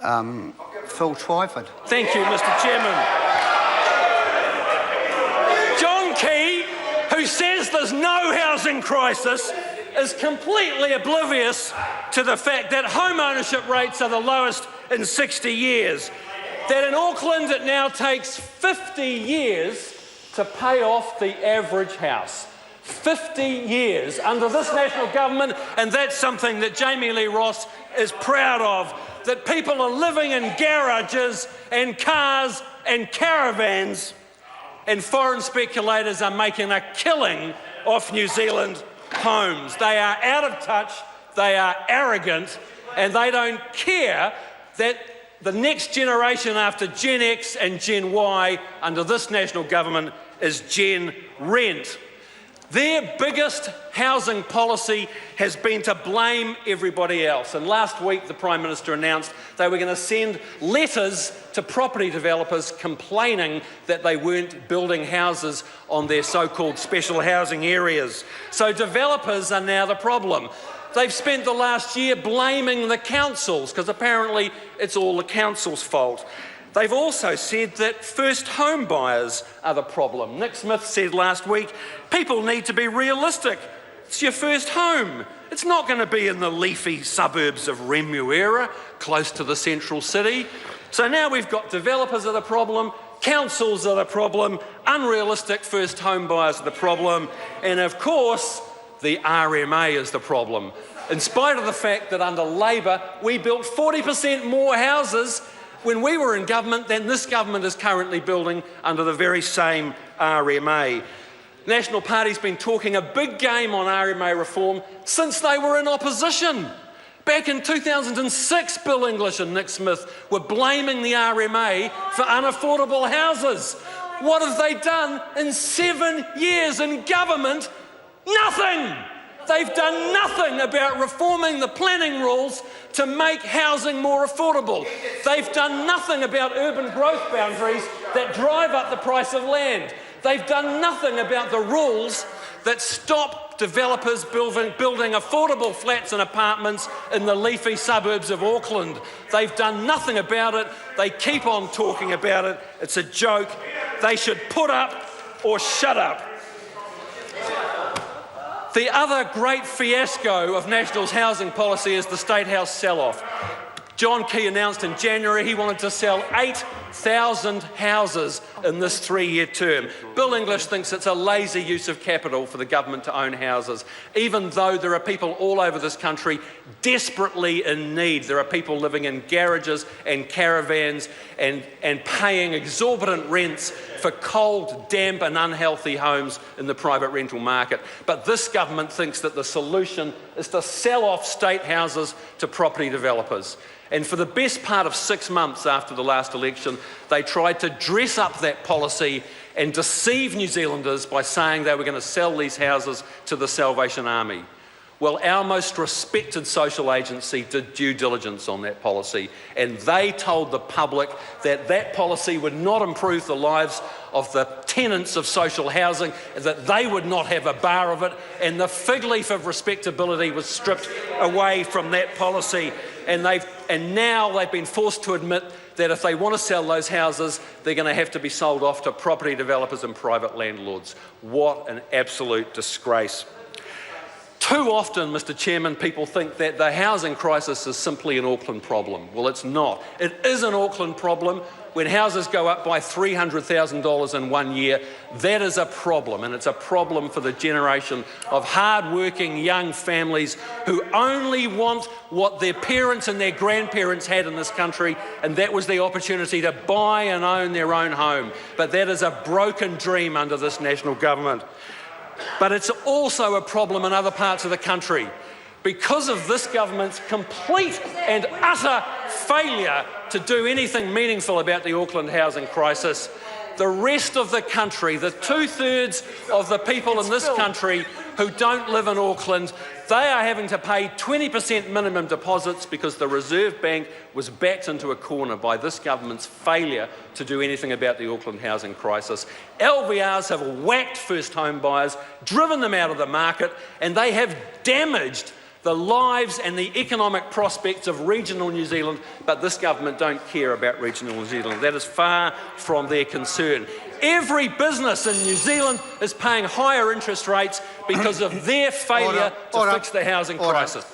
Phil Twyford. Thank you, Mr. Chairman. John Key, who says there's no housing crisis, is completely oblivious to the fact that home ownership rates are the lowest in 60 years. That in Auckland it now takes 50 years to pay off the average house. 50 years under this national government, and that's something that Jamie Lee Ross is proud of, that people are living in garages and cars and caravans, and foreign speculators are making a killing off New Zealand homes. They are out of touch, they are arrogant, and they don't care that the next generation after Gen X and Gen Y under this national government is Gen Rent. Their biggest housing policy has been to blame everybody else. And last week, the Prime Minister announced they were going to send letters to property developers complaining that they weren't building houses on their so-called special housing areas. So developers are now the problem. They've spent the last year blaming the councils because apparently it's all the council's fault. They've also said that first home buyers are the problem. Nick Smith said last week, people need to be realistic. It's your first home. It's not going to be in the leafy suburbs of Remuera, close to the central city. So now we've got developers are the problem, councils are the problem, unrealistic first home buyers are the problem, and of course, the RMA is the problem. In spite of the fact that under Labor, we built 40% more houses when we were in government than this government is currently building under the very same RMA. National Party's been talking a big game on RMA reform since they were in opposition. Back in 2006, Bill English and Nick Smith were blaming the RMA for unaffordable houses. What have they done in 7 years in government? Nothing! They've done nothing about reforming the planning rules to make housing more affordable. They've done nothing about urban growth boundaries that drive up the price of land. They've done nothing about the rules that stop developers building affordable flats and apartments in the leafy suburbs of Auckland. They've done nothing about it. They keep on talking about it. It's a joke. They should put up or shut up. The other great fiasco of National's housing policy is the State House sell-off. John Key announced in January he wanted to sell 8,000 houses in this 3-year term. Bill English thinks it's a lazy use of capital for the government to own houses, even though there are people all over this country desperately in need. There are people living in garages and caravans and paying exorbitant rents for cold, damp and unhealthy homes in the private rental market. But this government thinks that the solution is to sell off state houses to property developers. And for the best part of 6 months after the last election, they tried to dress up that policy and deceive New Zealanders by saying they were going to sell these houses to the Salvation Army. Well, our most respected social agency did due diligence on that policy, and they told the public that that policy would not improve the lives of the tenants of social housing, that they would not have a bar of it, and the fig leaf of respectability was stripped away from that policy. And now they've been forced to admit that if they want to sell those houses, they're going to have to be sold off to property developers and private landlords. What an absolute disgrace. Too often, Mr. Chairman, people think that the housing crisis is simply an Auckland problem. Well, it's not. It is an Auckland problem. When houses go up by $300,000 in 1 year, that is a problem, and it's a problem for the generation of hard-working young families who only want what their parents and their grandparents had in this country, and that was the opportunity to buy and own their own home. But that is a broken dream under this national government. But it's also a problem in other parts of the country. Because of this government's complete and utter failure to do anything meaningful about the Auckland housing crisis, the rest of the country, the 2/3 of the people in this country who don't live in Auckland, they are having to pay 20% minimum deposits because the Reserve Bank was backed into a corner by this government's failure to do anything about the Auckland housing crisis. LVRs have whacked first home buyers, driven them out of the market, and they have damaged the lives and the economic prospects of regional New Zealand, but this government don't care about regional New Zealand. That is far from their concern. Every business in New Zealand is paying higher interest rates because of their failure to fix the housing crisis.